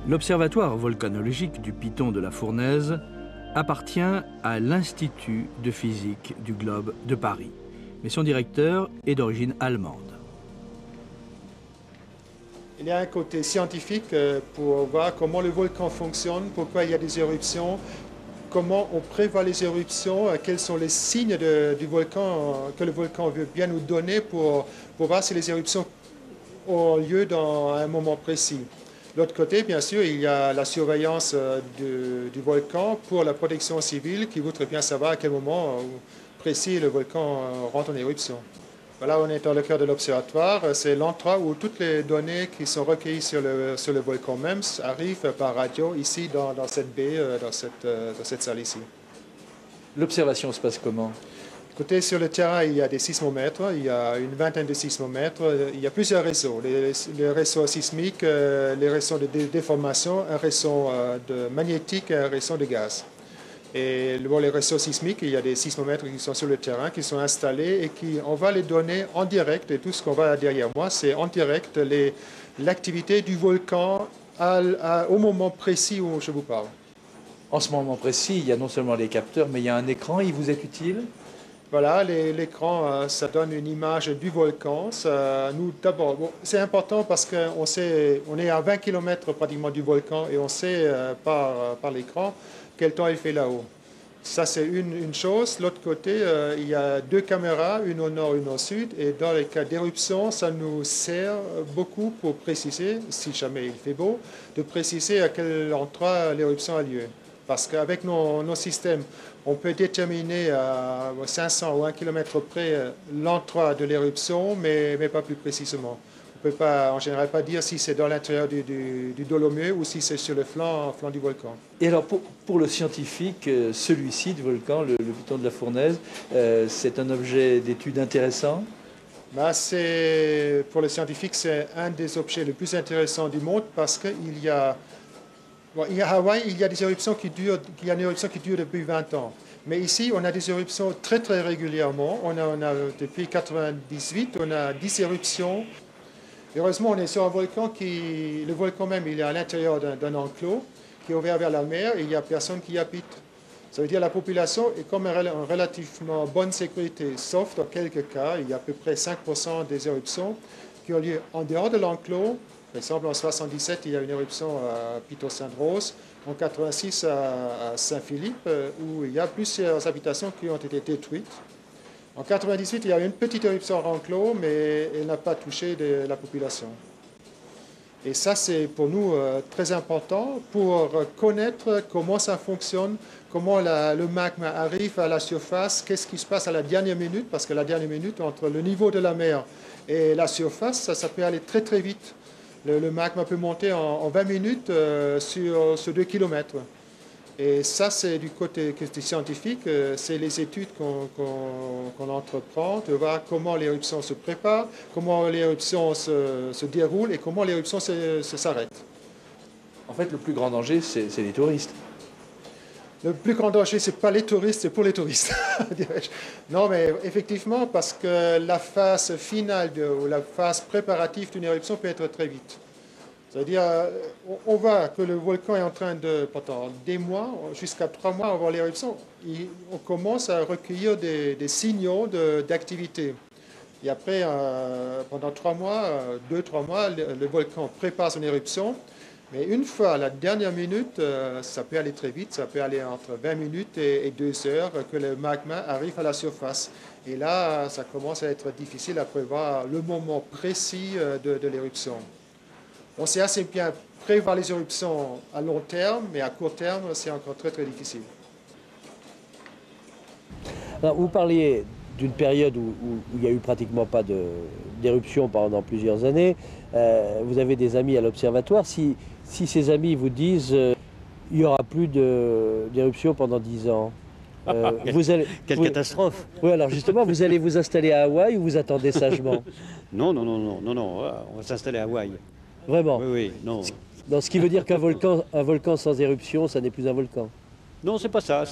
L'Observatoire volcanologique du Piton de la Fournaise appartient à l'Institut de physique du globe de Paris, mais son directeur est d'origine allemande. Il y a un côté scientifique pour voir comment le volcan fonctionne, pourquoi il y a des éruptions, comment on prévoit les éruptions, quels sont les signes du volcan que le volcan veut bien nous donner pour voir si les éruptions ont lieu dans un moment précis. De l'autre côté, bien sûr, il y a la surveillance du volcan pour la protection civile qui voudrait bien savoir à quel moment précis le volcan rentre en éruption. Voilà, on est dans le cœur de l'observatoire. C'est l'endroit où toutes les données qui sont recueillies sur le volcan même arrivent par radio ici dans cette baie, dans cette salle ici. L'observation se passe comment? Écoutez, sur le terrain, il y a des sismomètres, il y a une vingtaine de sismomètres, il y a plusieurs réseaux, les réseaux sismiques, les réseaux de déformation, un réseau de magnétique et un réseau de gaz. Et pour les réseaux sismiques, il y a des sismomètres qui sont sur le terrain, qui sont installés et on va les donner en direct. Et tout ce qu'on voit derrière moi, c'est en direct l'activité du volcan au moment précis où je vous parle. En ce moment précis, il y a non seulement les capteurs, mais il y a un écran, il vous est utile? Voilà, l'écran, ça donne une image du volcan. D'abord, c'est important parce qu'on est à 20 km pratiquement du volcan et on sait par l'écran quel temps il fait là-haut. Ça, c'est une chose. L'autre côté, il y a 2 caméras, une au nord, une au sud. Et dans les cas d'éruption, ça nous sert beaucoup pour préciser, si jamais il fait beau, de préciser à quel endroit l'éruption a lieu. Parce qu'avec nos systèmes, on peut déterminer à 500 ou 1 km près l'endroit de l'éruption, mais pas plus précisément. On ne peut pas, en général, pas dire si c'est dans l'intérieur du Dolomieu ou si c'est sur le flanc du volcan. Et alors, pour le scientifique, celui-ci du volcan, le Piton de la Fournaise, c'est un objet d'étude intéressant? Pour le scientifique, c'est un des objets les plus intéressants du monde parce qu'il y a... à Hawaï, il y a des éruptions qui durent depuis 20 ans. Mais ici, on a des éruptions très, très régulièrement. Depuis 1998, on a 10 éruptions. Heureusement, on est sur un volcan le volcan même, il est à l'intérieur d'un enclos. qui est ouvert vers la mer et il n'y a personne qui y habite. Ça veut dire que la population est comme en relativement bonne sécurité, sauf dans quelques cas, il y a à peu près 5% des éruptions qui ont lieu en dehors de l'enclos. Par exemple, en 1977, il y a une éruption à Pitot-Sainte-Rose, en 1986 à Saint-Philippe, où il y a plusieurs habitations qui ont été détruites. En 1998, il y a eu une petite éruption en enclos, mais elle n'a pas touché la population. Et ça, c'est pour nous très important pour connaître comment ça fonctionne, comment le magma arrive à la surface, qu'est-ce qui se passe à la dernière minute, parce que la dernière minute, entre le niveau de la mer et la surface, ça peut aller très très vite. Le magma peut monter en 20 minutes sur 2 km. Et ça, c'est du côté scientifique, c'est les études qu'on entreprend, de voir comment l'éruption se prépare, comment l'éruption se déroule et comment l'éruption s'arrête. En fait, le plus grand danger, c'est les touristes. Le plus grand danger, ce n'est pas les touristes, c'est pour les touristes. Non, mais effectivement, parce que la phase finale ou la phase préparative d'une éruption peut être très vite. C'est-à-dire, on voit que le volcan est en train de, pendant des mois, jusqu'à 3 mois avant l'éruption, on commence à recueillir des signaux d'activité. Et après, pendant 3 mois, 2-3 mois, le volcan prépare son éruption. Mais une fois, à la dernière minute, ça peut aller très vite, ça peut aller entre 20 minutes et 2 heures que le magma arrive à la surface. Et là, ça commence à être difficile à prévoir le moment précis de l'éruption. On sait assez bien prévoir les éruptions à long terme, mais à court terme, c'est encore très très difficile. Alors, vous parliez d'une période où il n'y a eu pratiquement pas d'éruption pendant plusieurs années. Vous avez des amis à l'observatoire. Si ces amis vous disent il n'y aura plus d'éruption pendant 10 ans, Quelle catastrophe! Oui, alors justement, vous allez vous installer à Hawaï ou vous attendez sagement? Non, on va s'installer à Hawaï. Vraiment? Oui, non. Donc, ce qui veut dire qu'un volcan sans éruption, ça n'est plus un volcan? Non, c'est pas ça.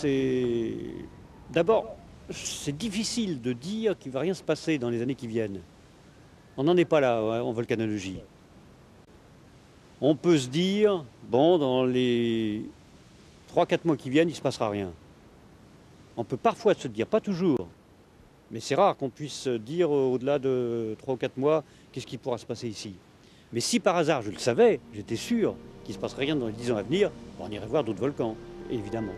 D'abord, c'est difficile de dire qu'il ne va rien se passer dans les années qui viennent. On n'en est pas là en volcanologie. On peut se dire, bon, dans les 3-4 mois qui viennent, il ne se passera rien. On peut parfois se dire, pas toujours, mais c'est rare qu'on puisse dire au-delà de 3 ou 4 mois, qu'est-ce qui pourra se passer ici. Mais si par hasard je le savais, j'étais sûr qu'il ne se passerait rien dans les 10 ans à venir, on irait voir d'autres volcans, évidemment.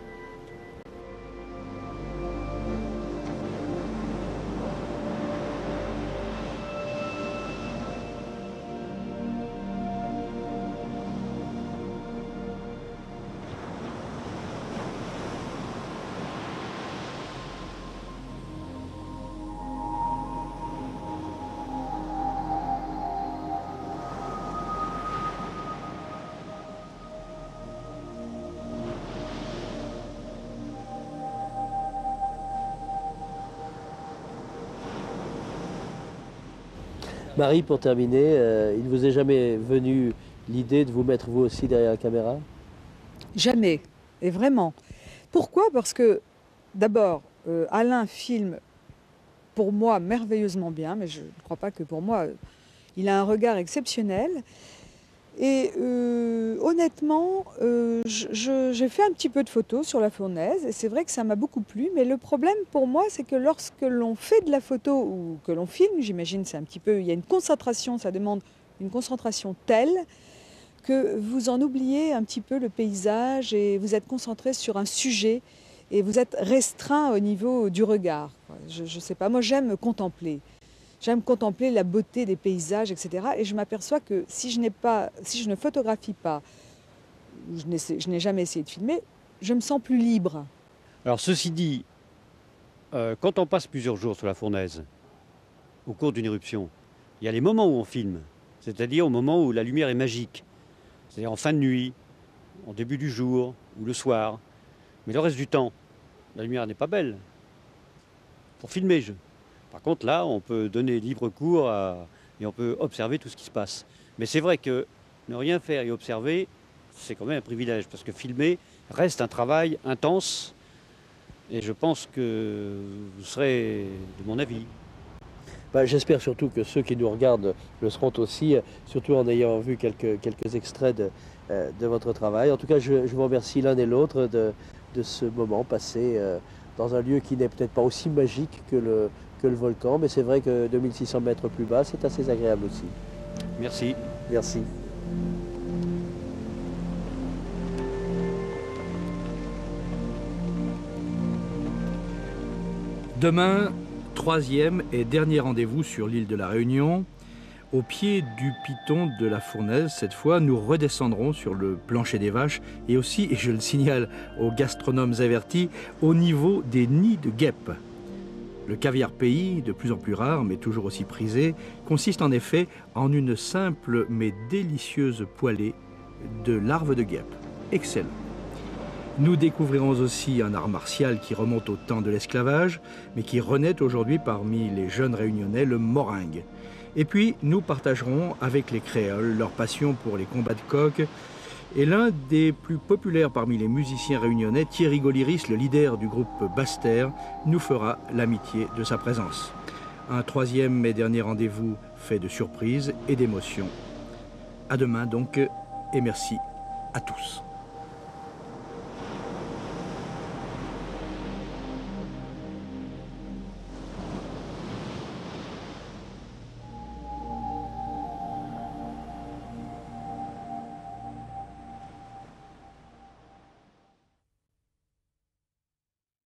Marie, pour terminer, il ne vous est jamais venu l'idée de vous mettre vous aussi derrière la caméra? Jamais, et vraiment. Pourquoi? Parce que d'abord, Alain filme pour moi merveilleusement bien, mais je ne crois pas que pour moi, il a un regard exceptionnel. Et honnêtement, j'ai fait un petit peu de photos sur la fournaise et c'est vrai que ça m'a beaucoup plu. Mais le problème pour moi, c'est que lorsque l'on fait de la photo ou que l'on filme, j'imagine c'est un petit peu, il y a une concentration, ça demande une concentration telle que vous en oubliez un petit peu le paysage et vous êtes concentré sur un sujet et vous êtes restreint au niveau du regard. Je ne sais pas, moi j'aime contempler. J'aime contempler la beauté des paysages, etc. Et je m'aperçois que si je ne photographie pas, je n'ai jamais essayé de filmer, je me sens plus libre. Alors ceci dit, quand on passe plusieurs jours sur la fournaise, au cours d'une éruption, il y a les moments où on filme, c'est-à-dire au moment où la lumière est magique, c'est-à-dire en fin de nuit, en début du jour ou le soir. Mais le reste du temps, la lumière n'est pas belle pour filmer. Par contre, là, on peut donner libre cours et on peut observer tout ce qui se passe. Mais c'est vrai que ne rien faire et observer, c'est quand même un privilège, parce que filmer reste un travail intense, et je pense que vous serez de mon avis. J'espère surtout que ceux qui nous regardent le seront aussi, surtout en ayant vu quelques extraits de votre travail. En tout cas, je vous remercie l'un et l'autre de ce moment passé dans un lieu qui n'est peut-être pas aussi magique que le volcan, mais c'est vrai que 2600 mètres plus bas, c'est assez agréable aussi. Merci. Merci. Demain, troisième et dernier rendez-vous sur l'île de la Réunion. Au pied du piton de la Fournaise, cette fois, nous redescendrons sur le plancher des vaches et aussi, et je le signale aux gastronomes avertis, au niveau des nids de guêpes. Le caviar pays, de plus en plus rare mais toujours aussi prisé, consiste en effet en une simple mais délicieuse poêlée de larves de guêpes. Excellent. Nous découvrirons aussi un art martial qui remonte au temps de l'esclavage, mais qui renaît aujourd'hui parmi les jeunes réunionnais, le moringue. Et puis, nous partagerons avec les créoles leur passion pour les combats de coqs. Et l'un des plus populaires parmi les musiciens réunionnais, Thierry Gauliris, le leader du groupe Basse-Terre, nous fera l'amitié de sa présence. Un troisième et dernier rendez-vous fait de surprises et d'émotions. À demain donc, et merci à tous.